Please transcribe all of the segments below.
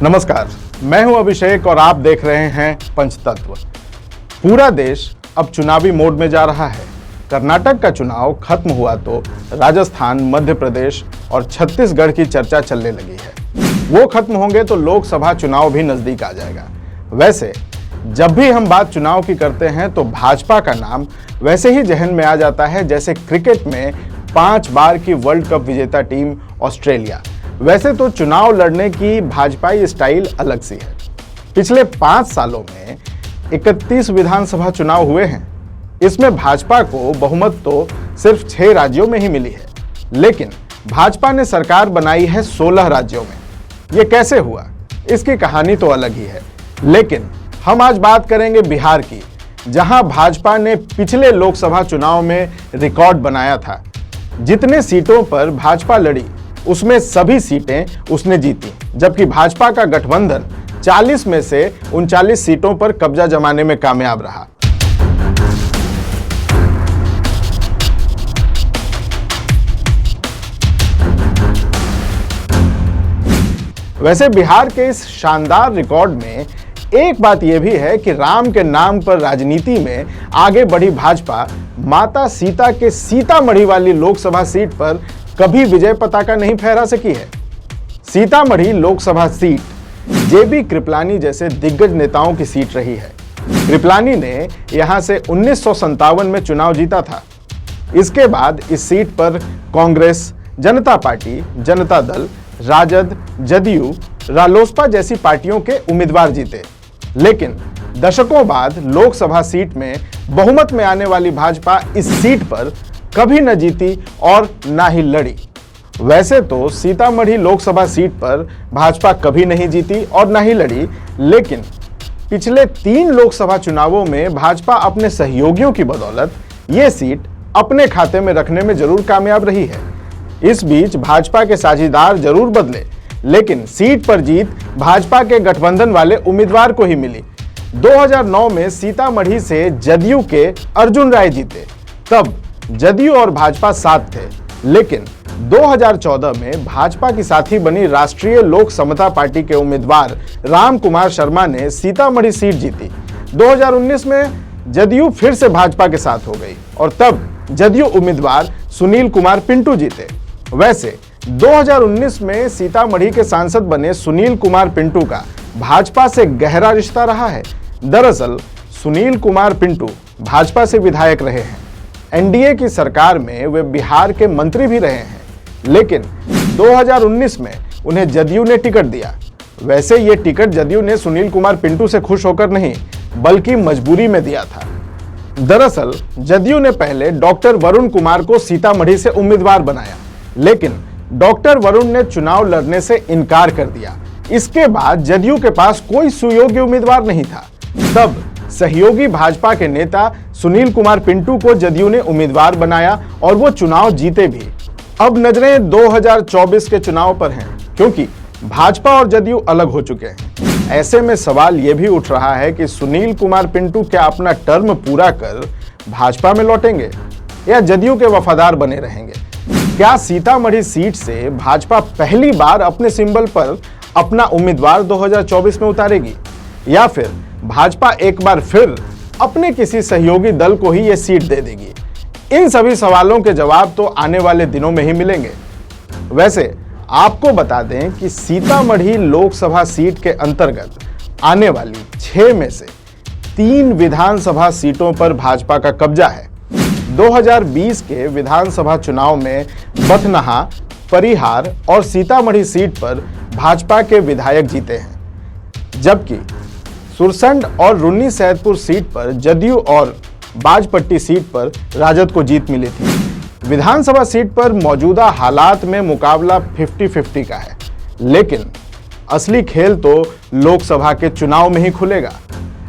नमस्कार, मैं हूं अभिषेक और आप देख रहे हैं पंचतत्व। पूरा देश अब चुनावी मोड में जा रहा है। कर्नाटक का चुनाव खत्म हुआ तो राजस्थान, मध्य प्रदेश और छत्तीसगढ़ की चर्चा चलने लगी है। वो खत्म होंगे तो लोकसभा चुनाव भी नजदीक आ जाएगा। वैसे जब भी हम बात चुनाव की करते हैं तो भाजपा का नाम वैसे ही जहन में आ जाता है जैसे क्रिकेट में 5 बार की वर्ल्ड कप विजेता टीम ऑस्ट्रेलिया। वैसे तो चुनाव लड़ने की भाजपाई स्टाइल अलग सी है। पिछले 5 सालों में 31 विधानसभा चुनाव हुए हैं। इसमें भाजपा को बहुमत तो सिर्फ 6 राज्यों में ही मिली है, लेकिन भाजपा ने सरकार बनाई है 16 राज्यों में। ये कैसे हुआ, इसकी कहानी तो अलग ही है। लेकिन हम आज बात करेंगे बिहार की, जहां भाजपा ने पिछले लोकसभा चुनाव में रिकॉर्ड बनाया था। जितने सीटों पर भाजपा लड़ी उसमें सभी सीटें उसने जीती, जबकि भाजपा का गठबंधन 40 में से 39 सीटों पर कब्जा जमाने में कामयाब रहा। वैसे बिहार के इस शानदार रिकॉर्ड में एक बात यह भी है कि राम के नाम पर राजनीति में आगे बढ़ी भाजपा माता सीता के सीतामढ़ी वाली लोकसभा सीट पर कभी विजय पताका नहीं फहरा सकी है। सीतामढ़ी लोकसभा सीट जेबी कृपलानी जैसे दिग्गज नेताओं की सीट रही है। कृपलानी ने यहां से 1957 में चुनाव जीता था। इसके बाद इस सीट पर कांग्रेस, जनता पार्टी, जनता दल, राजद, जदयू, रालोसपा जैसी पार्टियों के उम्मीदवार जीते। लेकिन दशकों बाद लोकसभा सीट में बहुमत में आने वाली भाजपा इस सीट पर कभी न जीती और ना ही लड़ी। वैसे तो सीतामढ़ी लोकसभा सीट पर भाजपा कभी नहीं जीती और ना ही लड़ी, लेकिन पिछले 3 लोकसभा चुनावों में भाजपा अपने सहयोगियों की बदौलत ये सीट अपने खाते में रखने में जरूर कामयाब रही है। इस बीच भाजपा के साझीदार जरूर बदले, लेकिन सीट पर जीत भाजपा के गठबंधन वाले उम्मीदवार को ही मिली। 2009 में सीतामढ़ी से जदयू के अर्जुन राय जीते। तब जदयू और भाजपा साथ थे, लेकिन 2014 में भाजपा की साथी बनी राष्ट्रीय लोक समता पार्टी के उम्मीदवार राम कुमार शर्मा ने सीतामढ़ी सीट जीती। 2019 में जदयू फिर से भाजपा के साथ हो गई और तब जदयू उम्मीदवार सुनील कुमार पिंटू जीते। वैसे 2019 में सीतामढ़ी के सांसद बने सुनील कुमार पिंटू का भाजपा से गहरा रिश्ता रहा है। दरअसल सुनील कुमार पिंटू भाजपा से विधायक रहे हैं। एनडीए की सरकार में वे बिहार के मंत्री भी रहे हैं, लेकिन 2019 में उन्हें जदयू ने टिकट दिया। वैसे ये टिकट जदयू ने सुनील कुमार पिंटू से खुश होकर नहीं, बल्कि मजबूरी में दिया था। दरअसल जदयू ने पहले डॉक्टर वरुण कुमार को सीतामढ़ी से उम्मीदवार बनाया, लेकिन डॉक्टर वरुण ने चुनाव लड़ने से इनकार कर दिया। इसके बाद जदयू के पास कोई सुयोग्य उम्मीदवार नहीं था। तब सहयोगी भाजपा के नेता सुनील कुमार पिंटू को जदयू ने उम्मीदवार बनाया और वो चुनाव जीते भी। अब नजरें 2024 के चुनाव पर हैं, क्योंकि भाजपा और जदयू अलग हो चुके हैं। ऐसे में सवाल ये भी उठ रहा है कि सुनील कुमार पिंटू क्या अपना टर्म पूरा कर भाजपा में लौटेंगे या जदयू के वफादार बने रहेंगे? क्या सीतामढ़ी सीट से भाजपा पहली बार अपने सिंबल पर अपना उम्मीदवार 2024 में उतारेगी, या फिर भाजपा एक बार फिर अपने किसी सहयोगी दल को ही यह सीट दे देगी? इन सभी सवालों के जवाब तो आने वाले दिनों में ही मिलेंगे। वैसे आपको बता दें कि सीतामढ़ी लोकसभा सीट के अंतर्गत आने वाली 6 में से 3 विधानसभा सीटों पर भाजपा का कब्जा है। 2020 के विधानसभा चुनाव में बथनाहा, परिहार और सीतामढ़ी सीट पर भाजपा के विधायक जीते हैं, जबकि सुरसंड और रुन्नी सैदपुर सीट पर जदयू और बाजपट्टी सीट पर राजद को जीत मिली थी। विधानसभा सीट पर मौजूदा हालात में मुकाबला 50-50 का है, लेकिन असली खेल तो लोकसभा के चुनाव में ही खुलेगा।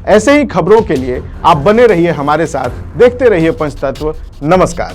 ऐसे ही खबरों के लिए आप बने रहिए हमारे साथ, देखते रहिए पंचतत्व। नमस्कार।